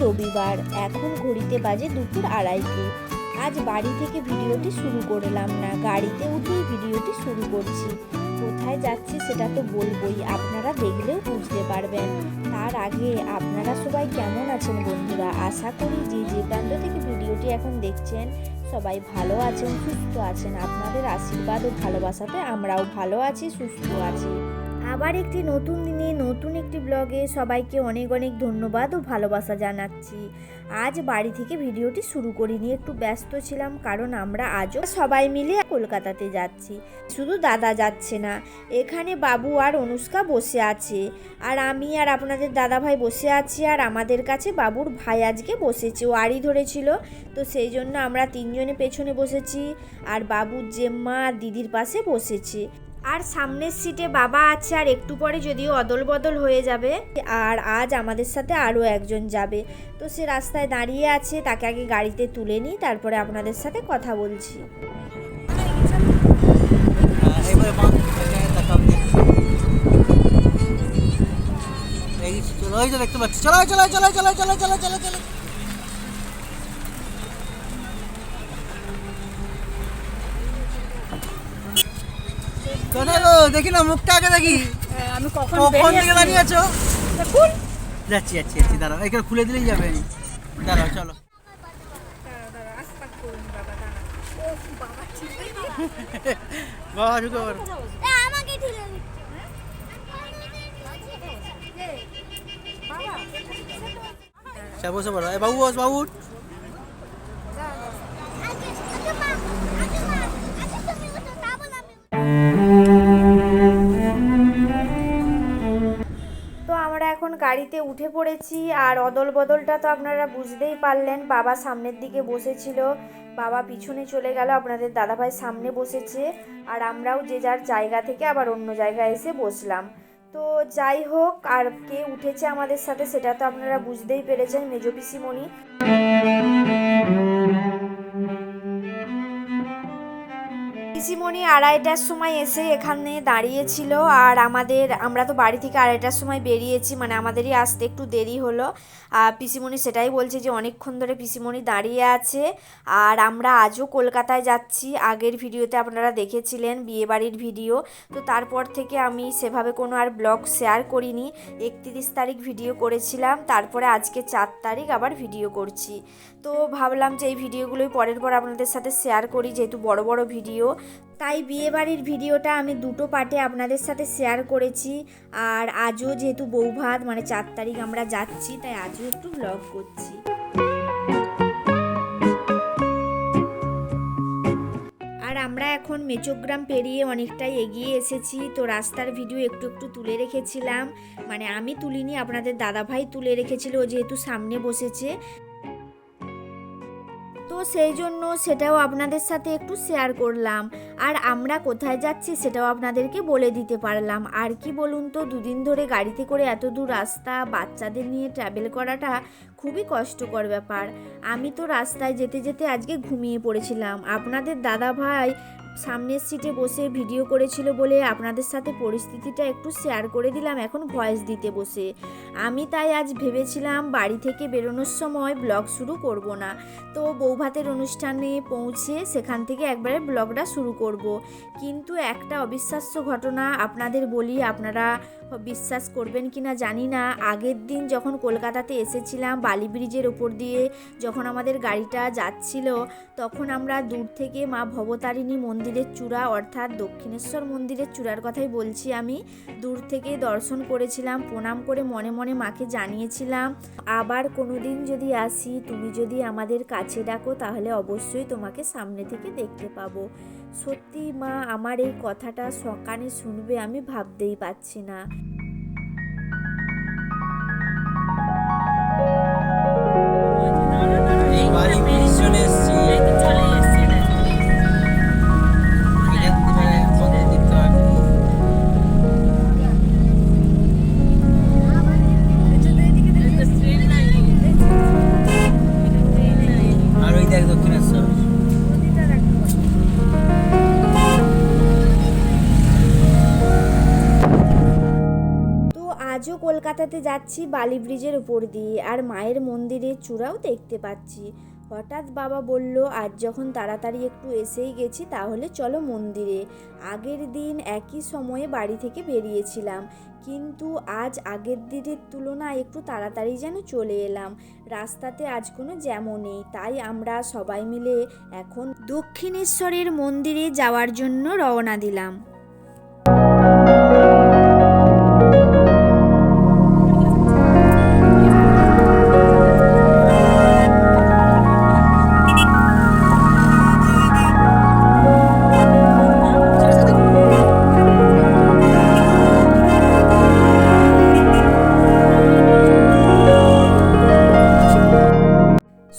রবিবার, এখন ঘড়িতে বাজে দুপুর 2:30। আজ বাড়ি থেকে ভিডিওটি শুরু করলাম না, গাড়িতে উঠেই ভিডিওটি শুরু করছি। কোথায় যাচ্ছি সেটা তো বলবোই, আপনারা দেখলেও বুঝতে পারবেন। তার আগে আপনারা সবাই কেমন আছেন বন্ধুরা? আশা করি যে প্রান্ত থেকে ভিডিওটি এখন দেখছেন সবাই ভালো আছেন, সুস্থ আছেন। আপনাদের আশীর্বাদ ও ভালোবাসাতে আমরাও ভালো আছি, সুস্থ আছি। আবার একটি নতুন দিনে নতুন একটি ব্লগে সবাইকে অনেক অনেক ধন্যবাদ ও ভালোবাসা জানাচ্ছি। আজ বাড়ি থেকে ভিডিওটি শুরু করিনি, একটু ব্যস্ত ছিলাম, কারণ আমরা আজও সবাই মিলে কলকাতাতে যাচ্ছি। শুধু দাদা যাচ্ছে না, এখানে বাবু আর অনুষ্কা বসে আছে, আর আমি আর আপনাদের দাদা ভাই বসে আছি। আর আমাদের কাছে বাবুর ভাই আজকে বসেছে, ও আড়ি ধরেছিল, তো সেই জন্য আমরা তিনজনে পেছনে বসেছি, আর বাবুর জেম্মা আর দিদির পাশে বসেছে। আর সামনের সিটে বাবা আছে, আর একটু পরে যদিও অদল বদল হয়ে যাবে। আর আজ আমাদের সাথে আরও একজন যাবে, তো সে রাস্তায় দাঁড়িয়ে আছে, তাকে আগে গাড়িতে তুলে নিই, তারপরে আপনাদের সাথে কথা বলছি। দেখতে পাচ্ছি, চলো চলো চলো চলো চলো চলো চলো চলো। দেখি না মুখটা আগে দেখি, আমি কখন থেকে দাঁড়িয়ে আছো? যাচ্ছি যাচ্ছি যাচ্ছি, দাঁড়াও, এখানে খুলে দিলেই যাবে। দাঁড়াও চলো। বাবা ঢুকে পড়ো। বসে পড়ো, বাবু বস, বাবু। তো আমরা এখন গাড়িতে উঠে পড়েছি, আর অদল বদলটা তো আপনারা বুঝতেই পারলেন। বাবা সামনের দিকে বসেছিল, বাবা পিছনে চলে গেল, আপনাদের দাদাভাই সামনে বসেছে, আর আমরাও যে যার জায়গা থেকে আবার অন্য জায়গায় এসে বসলাম। তো যাই হোক, আর কে উঠেছে আমাদের সাথে সেটা তো আপনারা বুঝতেই পেরেছেন, মেজো পিসিমণি। পিসিমণি 2:30টার সময় এসে এখানে দাঁড়িয়েছিল, আর আমরা তো বাড়ি থেকে 2:30টার সময় বেরিয়েছি, মানে আমাদেরই আসতে একটু দেরি হলো। আর পিসিমণি সেটাই বলছে যে অনেকক্ষণ ধরে পিসিমণি দাঁড়িয়ে আছে। আর আমরা আজও কলকাতায় যাচ্ছি, আগের ভিডিওতে আপনারা দেখেছিলেন বিয়েবাড়ির ভিডিও, তো তারপর থেকে আমি সেভাবে কোনো আর ব্লগ শেয়ার করিনি। 31 তারিখ ভিডিও করেছিলাম, তারপরে আজকে 4 তারিখ আবার ভিডিও করছি। তো ভাবলাম যে এই ভিডিওগুলোই পরের পর আপনাদের সাথে শেয়ার করি, যেহেতু বড় বড় ভিডিও, তাই বিয়েবাড়ির ভিডিওটা আমি দুটো পার্টে আপনাদের সাথে শেয়ার করেছি। আর আজও যেহেতু বৌভাত, মানে 4 তারিখ আমরা যাচ্ছি, তাই আজও একটু ব্লগ করছি। আর আমরা এখন মেচোগ্রাম পেরিয়ে অনেকটাই এগিয়ে এসেছি, তো রাস্তার ভিডিও একটু একটু তুলে রেখেছিলাম, মানে আমি তুলিনি, আপনাদের দাদাভাই তুলে রেখেছিল, ও যেহেতু সামনে বসেছে, তো সেই জন্য সেটাও আপনাদের সাথে একটু শেয়ার করলাম। আর আমরা কোথায় যাচ্ছি সেটাও আপনাদেরকে বলে দিতে পারলাম। আর কি বলুন তো, দুদিন ধরে গাড়িতে করে এত দূর রাস্তা বাচ্চাদের নিয়ে ট্রাভেল করাটা খুবই কষ্টকর ব্যাপার। আমি তো রাস্তায় যেতে যেতে আজকে ঘুমিয়ে পড়েছিলাম। আপনাদের দাদা ভাই সামনের সিটে বসে ভিডিও করেছিল বলে আপনাদের সাথে পরিস্থিতিটা একটু শেয়ার করে দিলাম এখন ভয়েস দিতে বসে। আমি তাই আজ ভেবেছিলাম বাড়ি থেকে বেরোনোর সময় ব্লগ শুরু করব না, তো বৌভাতের অনুষ্ঠানে পৌঁছে সেখান থেকে একবারে ব্লগটা শুরু করব। কিন্তু একটা অবিশ্বাস্য ঘটনা আপনাদের বলি, আপনারা বিশ্বাস করবেন কি না জানি না। আগের দিন যখন কলকাতাতে এসেছিলাম, বালি ব্রিজের ওপর দিয়ে যখন আমাদের গাড়িটা যাচ্ছিল, তখন আমরা দূর থেকে মা ভবতারিণী মন্দিরের চূড়া, অর্থাৎ দক্ষিণেশ্বর মন্দিরের চূড়ার কথাই বলছি, আমি দূর থেকে দর্শন করেছিলাম, প্রণাম করে মনে মনে মাকে জানিয়েছিলাম, আবার কোনো দিন যদি আসি, তুমি যদি আমাদের কাছে ডাকো, তাহলে অবশ্যই তোমাকে সামনে থেকে দেখতে পাবো। সত্যি মা আমার এই কথাটা সকালে শুনবে আমি ভাবতেই পারছি না। আজও কলকাতাতে যাচ্ছি বালি ব্রিজের উপর দিয়ে, আর মায়ের মন্দিরের চূড়াও দেখতে পাচ্ছি। হঠাৎ বাবা বলল, আজ যখন তাড়াতাড়ি একটু এসেই গেছি তাহলে চলো মন্দিরে। আগের দিন একই সময়ে বাড়ি থেকে বেরিয়েছিলাম, কিন্তু আজ আগের দিনের তুলনায় একটু তাড়াতাড়ি যেন চলে এলাম। রাস্তাতে আজ কোনো জ্যামও নেই, তাই আমরা সবাই মিলে এখন দক্ষিণেশ্বরের মন্দিরে যাওয়ার জন্য রওনা দিলাম।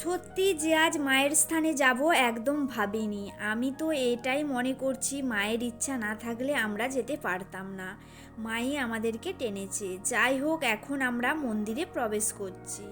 সত্যি যে আজ মায়ের স্থানে যাব একদম ভাবিনি। আমি তো এটাই মনে করছি, মায়ের ইচ্ছা না থাকলে আমরা যেতে পারতাম না, মাই আমাদেরকে টেনেছে। যাই হোক, এখন আমরা মন্দিরে প্রবেশ করছি।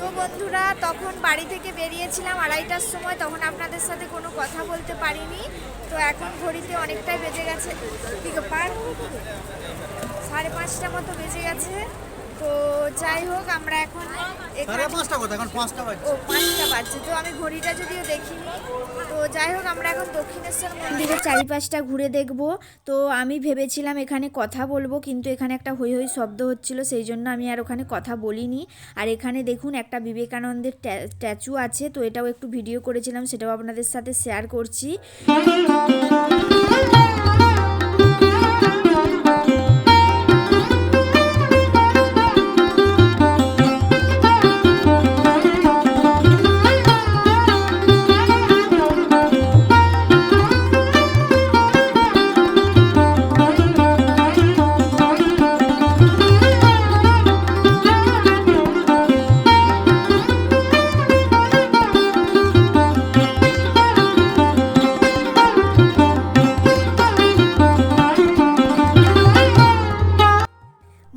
তো বন্ধুরা, তখন বাড়ি থেকে বেরিয়েছিলাম 2:30টার সময়, তখন আপনাদের সাথে কোনো কথা বলতে পারিনি। তো এখন ঘড়িতে অনেকটাই বেজে গেছে, 5:30 মতো বেজে গেছে। তো যাই হোক, আমরা এখন সাড়ে পাঁচটা কথা, এখন 5টা বাজছে। 5টা বাজছে, তো আমি ঘড়িটা যদিও দেখিনি। তো যাই হোক, আমরা এখন দক্ষিণেশ্বর মন্দিরের চারিপাশটা ঘুরে দেখব। তো আমি ভেবেছিলাম এখানে কথা বলবো, কিন্তু এখানে একটা হৈ হৈ শব্দ হচ্ছিল, সেই জন্য আমি আর ওখানে কথা বলিনি। আর এখানে দেখুন একটা বিবেকানন্দের স্ট্যাচু আছে, তো এটাও একটু ভিডিও করেছিলাম, সেটাও আপনাদের সাথে শেয়ার করছি।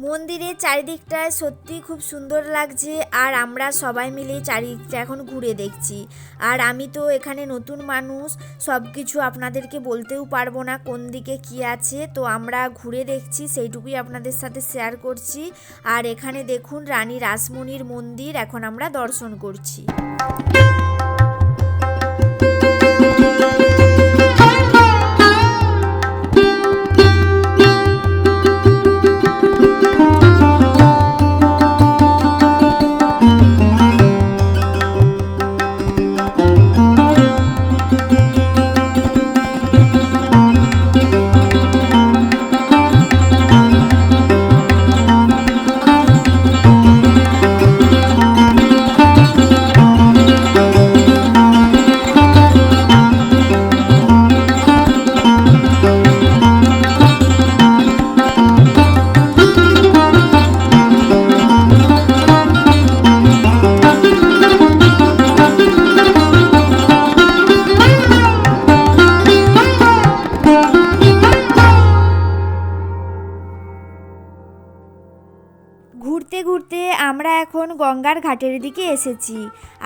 মন্দিরের চারিদিকটায় সত্যি খুব সুন্দর লাগছে, আর আমরা সবাই মিলে চারিদিকটা এখন ঘুরে দেখছি। আর আমি তো এখানে নতুন মানুষ, সব কিছু আপনাদেরকে বলতেও পারবো না কোন দিকে কি আছে। তো আমরা ঘুরে দেখছি, সেইটুকুই আপনাদের সাথে শেয়ার করছি। আর এখানে দেখুন রানী রাসমণির মন্দির, এখন আমরা দর্শন করছি। ঘুরতে ঘুরতে আমরা এখন গঙ্গার ঘাটের দিকে এসেছি,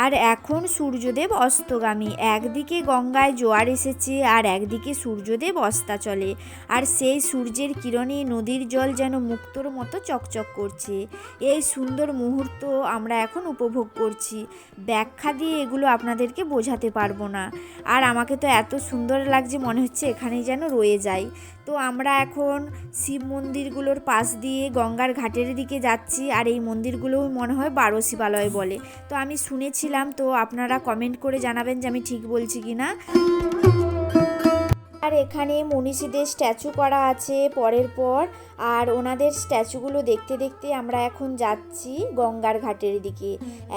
আর এখন সূর্যদেব অস্তগামী। একদিকে গঙ্গায় জোয়ার এসেছে, আর একদিকে সূর্যদেব অস্তাচলে, আর সেই সূর্যের কিরণে নদীর জল যেন মুক্তোর মতো চকচক করছে। এই সুন্দর মুহূর্ত আমরা এখন উপভোগ করছি। ব্যাখ্যা দিয়ে এগুলো আপনাদেরকে বোঝাতে পারবো না। আর আমাকে তো এত সুন্দর লাগছে, মনে হচ্ছে এখানেই যেন রয়ে যাই। তো আমরা এখন শিব মন্দিরগুলোর পাশ দিয়ে গঙ্গার ঘাটের দিকে যাচ্ছি, আর এই মন্দিরগুলোও মনে হয় 12 শিবালয় বলে। তো আমি শুনেছিলাম, তো আপনারা কমেন্ট করে জানাবেন যে আমি ঠিক বলছি কি না। আর এখানে মনীষীদের স্ট্যাচু করা আছে পরের পর। আর ওনাদের স্ট্যাচুগুলো দেখতে দেখতে আমরা এখন যাচ্ছি গঙ্গার ঘাটের দিকে।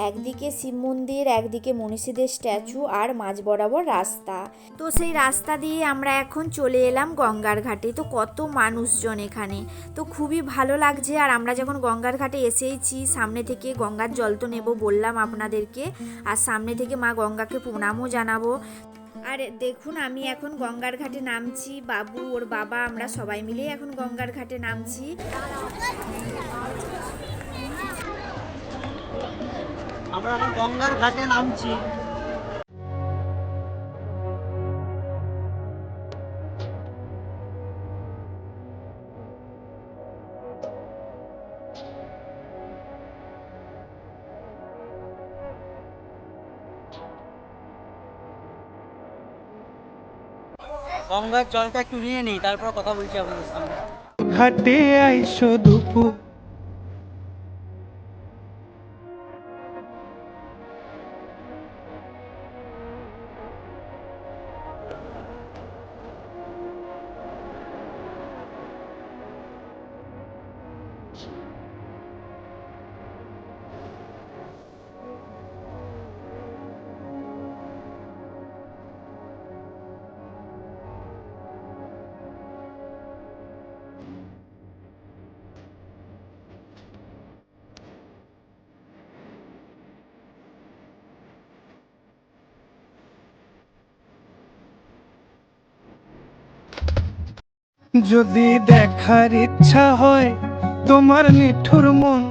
একদিকে শিব মন্দির, একদিকে মনীষীদের স্ট্যাচু আর মাঝ বরাবর রাস্তা। তো সেই রাস্তা দিয়ে আমরা এখন চলে এলাম গঙ্গার ঘাটে। তো কত মানুষজন এখানে, তো খুবই ভালো লাগছে। আর আমরা যখন গঙ্গার ঘাটে এসেইছি, সামনে থেকে গঙ্গার জল তো নেব বললাম আপনাদেরকে, আর সামনে থেকে মা গঙ্গাকে প্রণামও জানাবো। আর দেখুন আমি এখন গঙ্গার ঘাটে নামছি, বাবু ওর বাবা আমরা সবাই মিলে এখন গঙ্গার ঘাটে নামছি। আমরা এখন গঙ্গার ঘাটে নামছি। গঙ্গার জলটা একটু নিয়ে নিই, তারপর কথা বলছি আপনাদের সঙ্গে। ঘাটে আইসো দুপুর যদি দেখার ইচ্ছা হয় তোমার নিঠুর মন,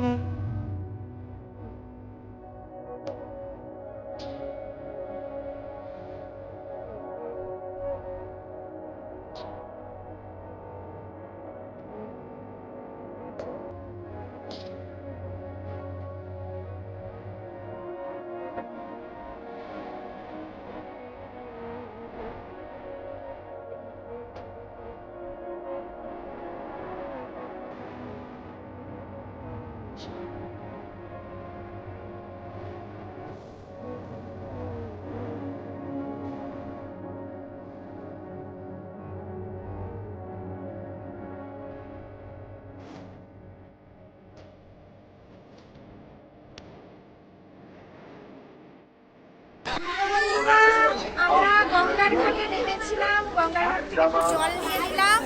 আমরা গঙ্গার ঘাটে নেমেছিলাম, গঙ্গার ঘাট থেকে একটু জল নিয়ে নিলাম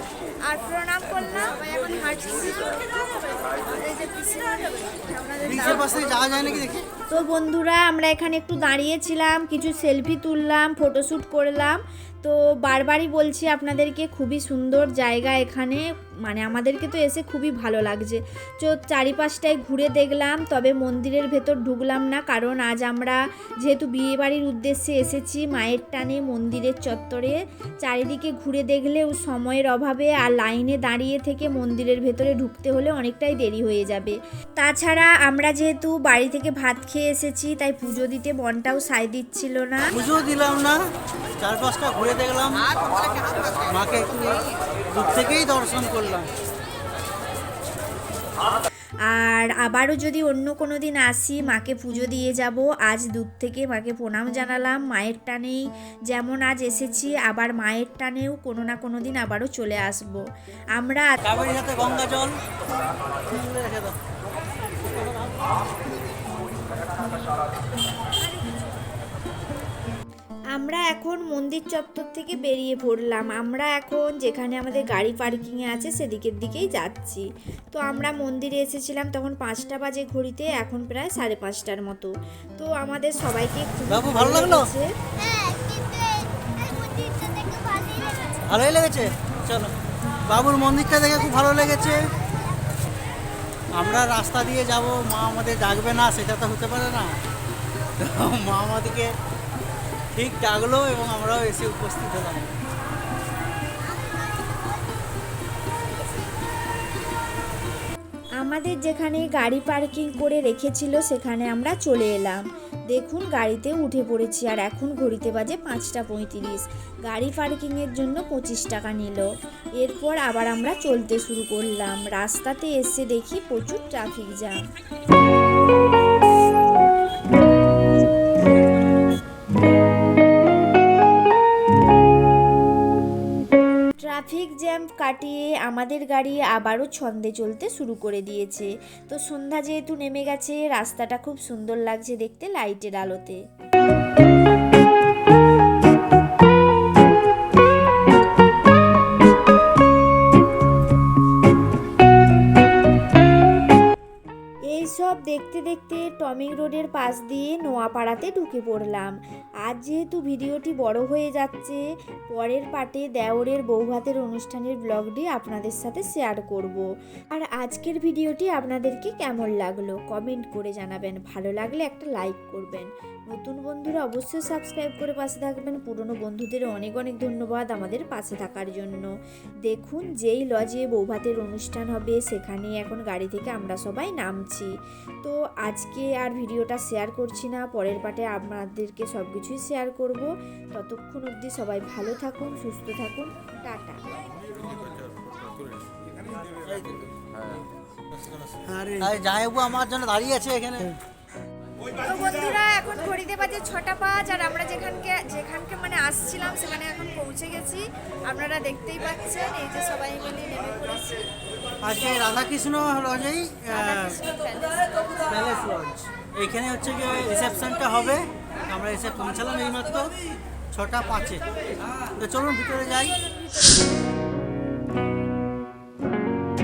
আর প্রণাম করলাম। এখন হাঁটছি। এই যে পিছনে ব্রিজের পাশে যাওয়া যায় নাকি দেখি। তো বন্ধুরা আমরা এখানে একটু দাঁড়িয়েছিলাম, কিছু সেলফি তুললাম, ফটোশ্যুট করলাম। তো বারবারই বলছি আপনাদেরকে খুবই সুন্দর জায়গা এখানে, মানে আমাদেরকে তো এসে খুবই ভালো লাগছে। তো চারিপাশটায় ঘুরে দেখলাম, তবে মন্দিরের ভেতর ঢুকলাম না, কারণ আজ আমরা যেহেতু বিয়েবাড়ির উদ্দেশ্যে এসেছি মায়ের টানে মন্দিরের চত্বরে। চারিদিকে ঘুরে দেখলেও সময়ের অভাবে আর লাইনে দাঁড়িয়ে থেকে মন্দিরের ভেতরে ঢুকতে হলে অনেকটাই দেরি হয়ে যাবে। তাছাড়া আমরা যেহেতু বাড়ি থেকে ভাত খেয়ে এসেছি, তাই পুজো দিতে মনটাও সায় দিচ্ছিল না। পুজো দিলাম না, চারপাশটা ঘুরে দেখলাম, মাকে একটু দূর থেকেই দর্শন করলাম। আর আবারও যদি অন্য কোনো দিন আসি মাকে পুজো দিয়ে যাব। আজ দূর থেকে মাকে প্রণাম জানালাম, মায়ের টানেই যেমন আজ এসেছি, আবার মায়ের টানেও কোনো না কোনো দিন আবারও চলে আসব। আমরা কাবেরীর সাথে গঙ্গা জল রেখে দাও। আমরা এখন মন্দির চত্বর থেকে বেরিয়ে পড়লাম। আমরা এখন যেখানে আমাদের গাড়ি পার্কিংয়ে আছে সেদিকের দিকেই যাচ্ছি। তো আমরা মন্দিরে এসেছিলাম তখন 5টা বাজে ঘড়িতে, এখন প্রায় 5:30টার মতো। তো আমাদের সবাইকে খুব বাবু, ভালো লাগলো? লেগেছে। ভালোই লেগেছে। চলো, বাবুর মন্দিরটা দেখে খুব ভালো লেগেছে। আমরা রাস্তা দিয়ে যাব, মা আমাদের ডাকবে না সেটা তো হতে পারে না। তো মা আমাদেরকে ঠিক ডাকলো এবং আমরাও এসে উপস্থিত হলাম। আমাদের যেখানে গাড়ি পার্কিং করে রেখেছিল সেখানে আমরা চলে এলাম। দেখুন গাড়িতে উঠে পড়েছি, আর এখন ঘড়িতে বাজে 5:35। গাড়ি পার্কিংয়ের জন্য 25 টাকা নিল। এরপর আবার আমরা চলতে শুরু করলাম। রাস্তাতে এসে দেখি প্রচুর ট্রাফিক জ্যাম। ট্রাফিক জ্যাম কাটিয়ে আমাদের গাড়ি আবারও ছন্দে চলতে শুরু করে দিয়েছে। তো সন্ধ্যা যেহেতু নেমে গেছে, রাস্তাটা খুব সুন্দর লাগছে দেখতে লাইটের আলোতে। এইসব দেখতে দেখতে টমিং রোডের পাশ দিয়ে নোয়াপাড়াতে ঢুকে পড়লাম। আজ যেহেতু ভিডিওটি বড় হয়ে যাচ্ছে, পরের পার্টে দেওরের বৌভাতের অনুষ্ঠানের ব্লগটি আপনাদের সাথে শেয়ার করব। আর আজকের ভিডিওটি আপনাদেরকে কেমন লাগলো কমেন্ট করে জানাবেন, ভালো লাগলে একটা লাইক করবেন। নতুন বন্ধুরা অবশ্যই সাবস্ক্রাইব করে পাশে থাকবেন। পুরনো বন্ধুদের অনেক অনেক ধন্যবাদ আমাদের পাশে থাকার জন্য। দেখুন, যেই লজে বৌভাতের অনুষ্ঠান হবে সেখানে এখন গাড়ি থেকে আমরা সবাই নামছি। তো আজকে আর ভিডিওটা শেয়ার করছি না, পরের পার্টে আপনাদেরকে সব কিছুই শেয়ার করব। ততক্ষণ অবধি সবাই ভালো থাকুন, সুস্থ থাকুন, টাটা। আর জামাইবাবু আমার জন্য দাঁড়িয়ে আছে এখানে। তো বন্ধুরা, এখন ঘড়িতে বাজে 6:05 আর আমরা যেখানকে মানে আসছিলাম সেখানে এখন পৌঁছে গেছি। আপনারা দেখতেই পাচ্ছেন, এই যে সবাই মিলে নেমে পড়েছি আজকে রাধাকৃষ্ণ লজেই প্যালেস লজ। এইখানে হচ্ছে গিয়ে রিসেপশনটা হবে। আমরা এসে পৌঁছালাম এইমাত্র 6:05। তো চলুন ভিতরে যাই।